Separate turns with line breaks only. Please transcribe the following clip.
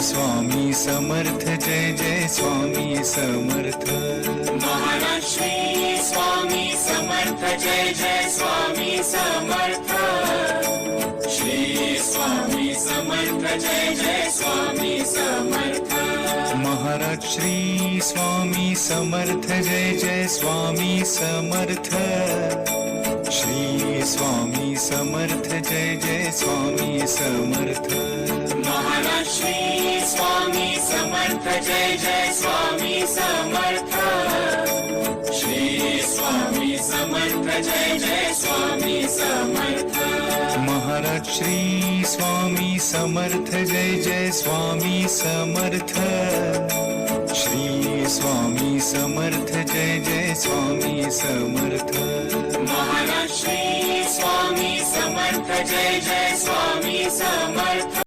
Swami Samarth Jai Jai Swami Samarth
Maharaj Shri Swami Samarth Jai Jai Swami Samarth Shri Swami Samarth Jai Jai Swami Samarth
Maharaj Shri Swami Samarth Jai Jai Swami Samarth Shri Swami Samarth Jai Jai Swami Samarth
Maharaj Shri Swami Samarth Jai Jai Swami Samarth Shri Swami Samarth Jai Jai Swami Samarth
Maharaj Shri Swami Samarth Jai Jai Swami Samarth Shri Swami Samarth Jai Jai Swami Samarth
Maharaj Shri Swami Samarth Jai Jai Swami Samarth